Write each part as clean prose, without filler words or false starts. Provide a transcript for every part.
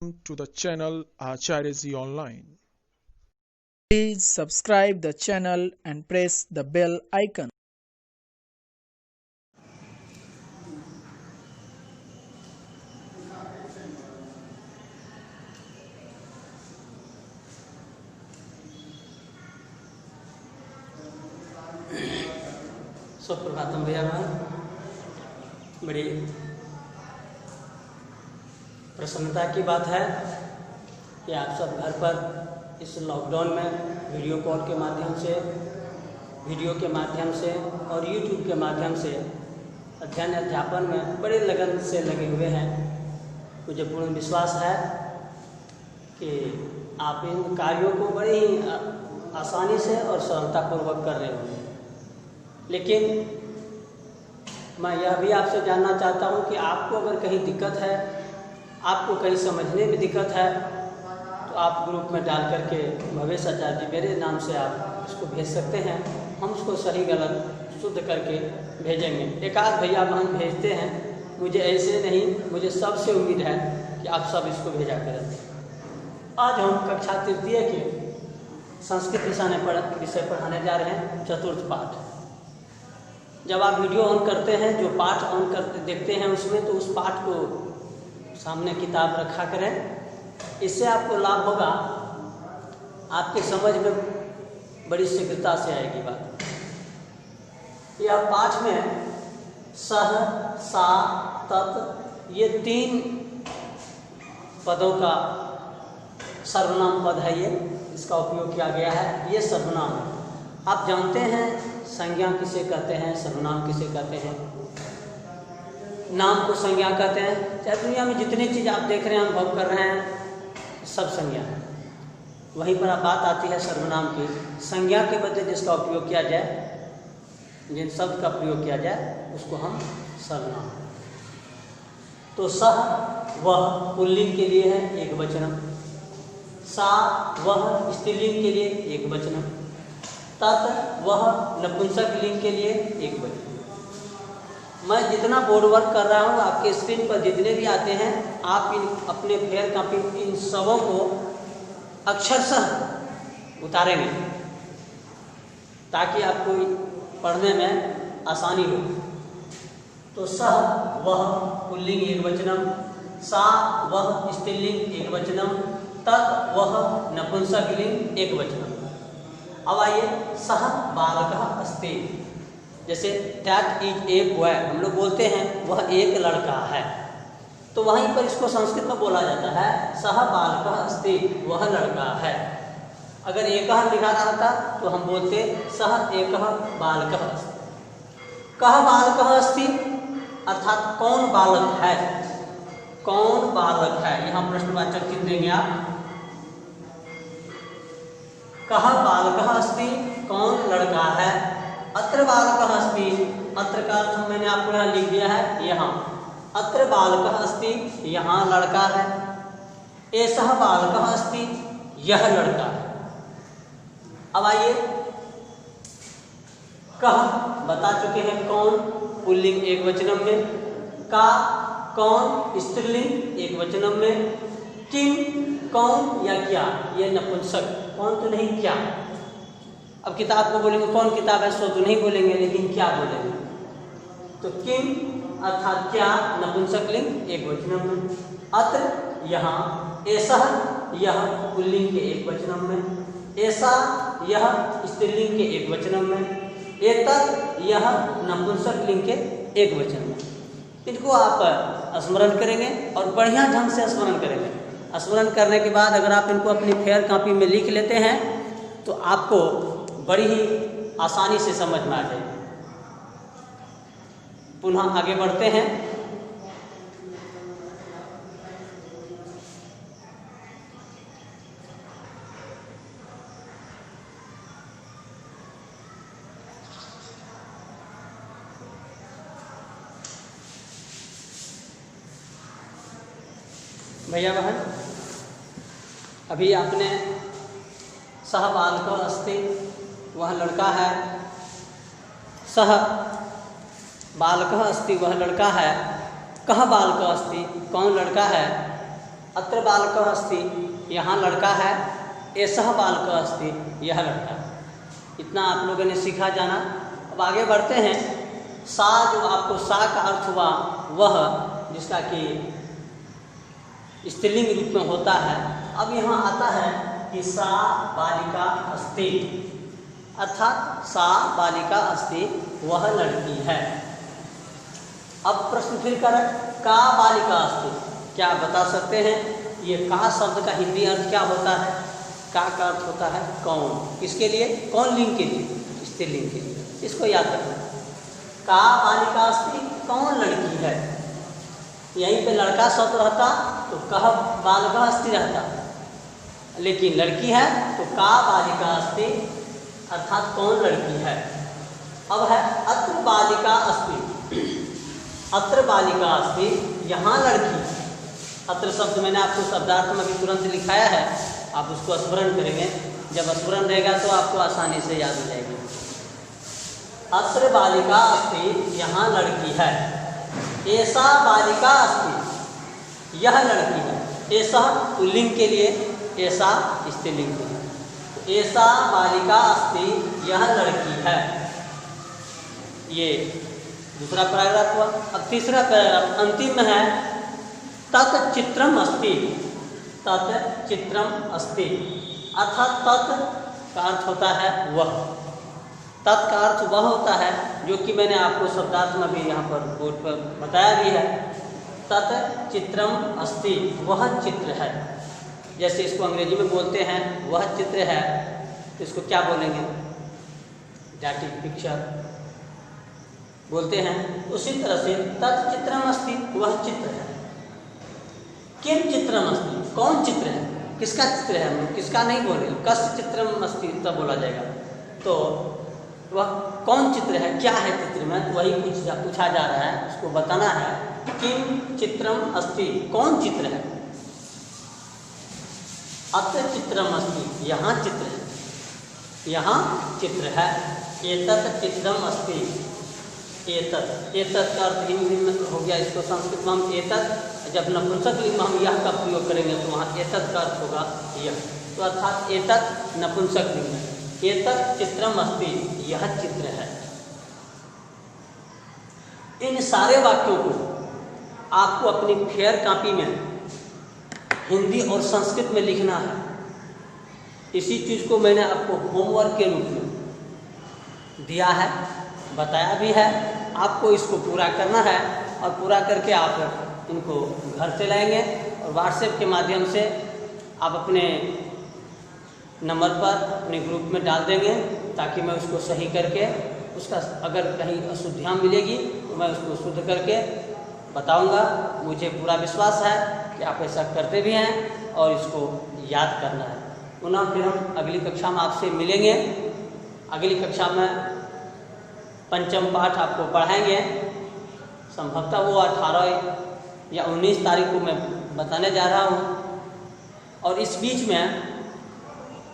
to the channel Acharyaji Online. Please subscribe the channel and press the bell icon. Suprabhatam भैया बहन। बड़ी प्रसन्नता की बात है कि आप सब घर पर इस लॉकडाउन में वीडियो कॉल के माध्यम से, वीडियो के माध्यम से और यूट्यूब के माध्यम से अध्ययन अध्यापन में बड़े लगन से लगे हुए हैं। मुझे पूर्ण विश्वास है कि आप इन कार्यों को बड़े ही आसानी से और सरलतापूर्वक कर रहे होंगे। लेकिन मैं यह भी आपसे जानना चाहता हूं कि आपको अगर कहीं दिक्कत है, आपको कहीं समझने में दिक्कत है, तो आप ग्रुप में डाल करके भवेश आचार्य जी मेरे नाम से आप इसको भेज सकते हैं। हम उसको सही गलत शुद्ध करके भेजेंगे। एक आध भैया बहन भेजते हैं, मुझे ऐसे नहीं, मुझे सबसे उम्मीद है कि आप सब इसको भेजा करें। आज हम कक्षा तृतीय के संस्कृत विषय पढ़ाने जा रहे हैं, चतुर्थ पाठ। जब आप वीडियो ऑन करते हैं, जो पाठ ऑन करते देखते हैं उसमें, तो उस पाठ को सामने किताब रखा करें। इससे आपको लाभ होगा, आपके समझ में बड़ी शीघ्रता से आएगी बात। यह पाठ में सह, सा, तत् ये 3 पदों का सर्वनाम पद है। ये इसका उपयोग किया गया है। ये सर्वनाम है। आप जानते हैं संज्ञा किसे कहते हैं, सर्वनाम किसे कहते हैं। नाम को संज्ञा कहते हैं। चाहे दुनिया में जितनी चीज़ आप देख रहे हैं, अनुभव कर रहे हैं, सब संज्ञा है। वहीं पर बात आती है सर्वनाम की। संज्ञा के बदले जिसका उपयोग किया जाए, जिन शब्द का प्रयोग किया जाए, उसको हम सर्वनाम। तो सह वह पुल्लिंग के लिए है, एक वचनम। सा वह स्त्रीलिंग के लिए एक वचनम। तत् वह नपुंसक लिंग के लिए एक वचन। मैं जितना बोर्ड वर्क कर रहा हूँ, आपके स्क्रीन पर जितने भी आते हैं, आप इन अपने फेयर कॉपी इन सबों को अक्षरशः उतारेंगे ताकि आपको पढ़ने में आसानी हो। तो सह वह पुल्लिंग एक वचनम, सा वह स्त्रीलिंग एक वचनम, तत् वह नपुंसक लिंग एक वचनम। अब आइए, सह बालकः अस्ति। जैसे दैट इज ए बॉय, हम लोग बोलते हैं वह एक लड़का है, तो वहीं पर इसको संस्कृत में बोला जाता है सह बालकः अस्ति, वह लड़का है। अगर एकः लिखा रहता तो हम बोलते सह एकः बालकः अस्ति। कः बालकः अस्ति अर्थात कौन बालक है, कौन बालक है। यहाँ प्रश्नवाचक चिन्ह देंगे आप। कः बालकः अस्ति, कौन लड़का है। अत्र बालकः अस्ति, अत्र का अर्थ मैंने आपको यहाँ लिख दिया है। यहाँ अत्र बालकः अस्ति, यहाँ लड़का है। एषः बालकः अस्ति, यह लड़का है। अब आइए, कः बता चुके हैं कौन, पुल्लिंग एक वचनम में। का कौन, स्त्रीलिंग एक वचनम में। किम कौन या क्या, यह नपुंसक, कौन तो नहीं क्या। अब किताब को बोलेंगे कौन किताब है, सो तो नहीं बोलेंगे, लेकिन क्या बोलेंगे। तो किम अर्थात क्या, नपुंसक लिंग एक वचनम में। अत्र यहाँ, एषः यह पुल्लिंग के एक वचनम में। ऐसा यह स्त्रीलिंग के एक वचनम में। एतत् यह नपुंसक लिंग के एक वचन में। इनको आप स्मरण करेंगे और बढ़िया ढंग से स्मरण करेंगे। स्मरण करने के बाद अगर आप इनको अपनी फेयर कॉपी में लिख लेते हैं, तो आपको बड़ी ही आसानी से समझ में आ जाएगी। पुनः आगे बढ़ते हैं। भैया बहन, अभी आपने सह बालकः अस्ति, वह लड़का है। सह बालकः अस्ति, वह लड़का है। कः बालकः अस्ति, कौन लड़का है। अत्र बालकः अस्ति, यहाँ लड़का है, एषः बालकः अस्ति, यह लड़का। इतना आप लोगों ने सीखा जाना। अब आगे बढ़ते हैं। सा, जो आपको सा का अर्थ हुआ वह, जिसका कि स्त्रीलिंग रूप में होता है। अब यहाँ आता है कि सा बालिका अस्ति, अर्थात सा बालिका अस्ति, वह लड़की है। अब प्रश्न फिर करें, का बालिका अस्ति, क्या आप बता सकते हैं ये का शब्द का हिंदी अर्थ क्या होता है? का अर्थ होता है कौन। किसके लिए? कौन लिंग के लिए? स्त्रीलिंग के लिए। इसको याद रखना। का बालिका अस्ति, कौन लड़की है। यहीं पे लड़का शब्द रहता तो कह बालिका अस्ति रहता, लेकिन लड़की है तो का बालिका अस्ति, अर्थात कौन लड़की है। अब है अत्र बालिका अस्ति, अत्र बालिका अस्ति, यहाँ लड़की। अत्र शब्द मैंने आपको शब्दार्थ में भी तुरंत लिखाया है, आप उसको स्मरण करेंगे। जब स्मरण रहेगा तो आपको आसानी से याद हो जाएगी। अत्र बालिका अस्ति, यहाँ लड़की है। ऐसा बालिका अस्ति, यह लड़की है। ऐसा पुल्लिंग के लिए, ऐसा स्त्रीलिंग के लिए। ऐसा बालिका अस्ति, यह लड़की है। ये दूसरा पैराग्राफ हुआ। अब तीसरा पैराग्राफ अंतिम में है, तत् चित्रम अस्ति, तत् चित्रम अस्ति, अर्थात तत् का अर्थ होता है वह। तत् का अर्थ वह होता है जो कि मैंने आपको शब्दार्थ में भी यहाँ पर बोर्ड पर बताया भी है। तत् चित्रम अस्ति, वह चित्र है। जैसे इसको अंग्रेजी में बोलते हैं वह चित्र है, तो इसको क्या बोलेंगे? डाटी पिक्चर बोलते हैं। उसी तरह से तत् चित्रम अस्ति, वह चित्र है। किम चित्रम अस्ति, कौन चित्र है, किसका चित्र है। हम किसका नहीं बोले, कस्य चित्रम अस्ति तब बोला जाएगा। तो वह कौन चित्र है, क्या है चित्र में, वही पूछा जा रहा है, उसको बताना है। किम चित्रम अस्ति, कौन चित्र है। अत्र चित्रम अस्ति, यहाँ चित्र है, यहाँ चित्र है। एतत् चित्रम अस्ति, एतत्, एतत् का अर्थ हिंदी में हो गया, इसको संस्कृत में हम एतत्, जब नपुंसक लिंग में हम यह का प्रयोग करेंगे तो वहाँ एतत् का अर्थ होगा यह। तो अर्थात एतत् नपुंसक लिंग है। एतत् चित्रम अस्ति, यह चित्र है। इन सारे वाक्यों को आपको अपनी फेयर कॉपी में हिंदी और संस्कृत में लिखना है। इसी चीज़ को मैंने आपको होमवर्क के रूप में दिया है, बताया भी है। आपको इसको पूरा करना है और पूरा करके आप इनको घर से लाएंगे और व्हाट्सएप के माध्यम से आप अपने नंबर पर अपने ग्रुप में डाल देंगे, ताकि मैं उसको सही करके उसका अगर कहीं अशुद्धियाँ मिलेगी तो मैं उसको शुद्ध करके बताऊंगा। मुझे पूरा विश्वास है कि आप ऐसा करते भी हैं और इसको याद करना है। पुनः फिर हम अगली कक्षा में आपसे मिलेंगे। अगली कक्षा में पंचम पाठ आपको पढ़ाएंगे। संभवतः वो 18 या 19 तारीख को मैं बताने जा रहा हूँ। और इस बीच में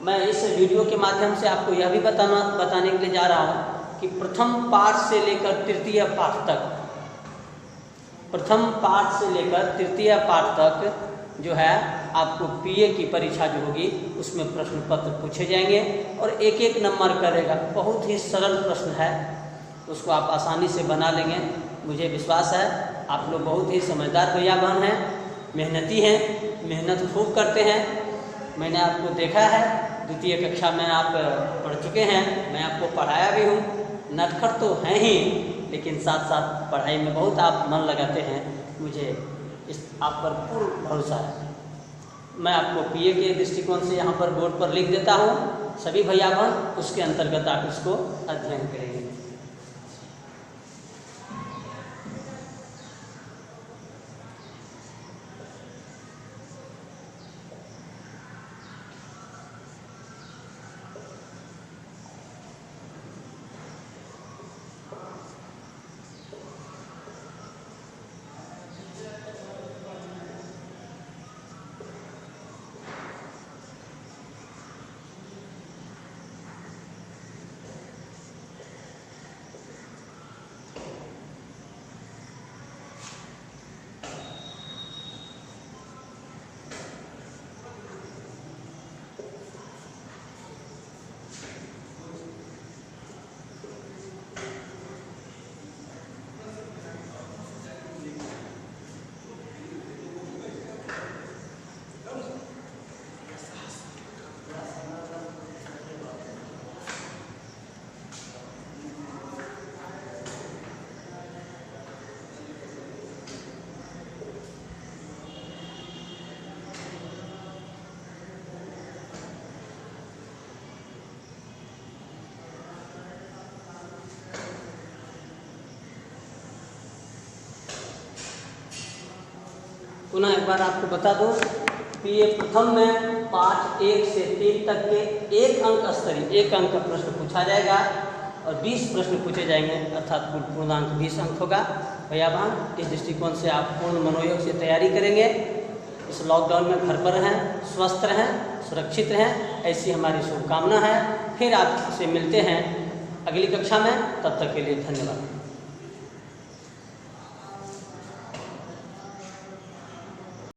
मैं इस वीडियो के माध्यम से आपको यह भी बताने के लिए जा रहा हूँ कि प्रथम पाठ से लेकर तृतीय पाठ तक, प्रथम पाठ से लेकर तृतीय पाठ तक जो है आपको पीए की परीक्षा जो होगी उसमें प्रश्न पत्र पूछे जाएंगे और एक एक नंबर करेगा। बहुत ही सरल प्रश्न है, उसको आप आसानी से बना लेंगे। मुझे विश्वास है आप लोग बहुत ही समझदार भैया बहन हैं, मेहनती हैं, मेहनत खूब करते हैं। मैंने आपको देखा है, द्वितीय कक्षा में आप पढ़ चुके हैं, मैं आपको पढ़ाया भी हूँ। नटखट तो हैं ही, लेकिन साथ साथ पढ़ाई में बहुत आप मन लगाते हैं। मुझे इस आप पर पूर्ण भरोसा है। मैं आपको पीए के दृष्टिकोण से यहाँ पर बोर्ड पर लिख देता हूँ। सभी भैया बहन उसके अंतर्गत आप इसको अध्ययन करेंगे। पुनः एक बार आपको बता दूं कि ये प्रथम में पाठ 1 से 3 तक के 1 अंक स्तरीय 1 अंक का प्रश्न पूछा जाएगा और 20 प्रश्न पूछे जाएंगे, अर्थात कुल पूर्णांक 20 अंक होगा। भैया बहन, इस दृष्टिकोण से आप पूर्ण मनोयोग से तैयारी करेंगे। इस लॉकडाउन में घर पर रहें, स्वस्थ रहें, सुरक्षित रहें, ऐसी हमारी शुभकामना है। फिर आपसे मिलते हैं अगली कक्षा में, तब तक के लिए धन्यवाद।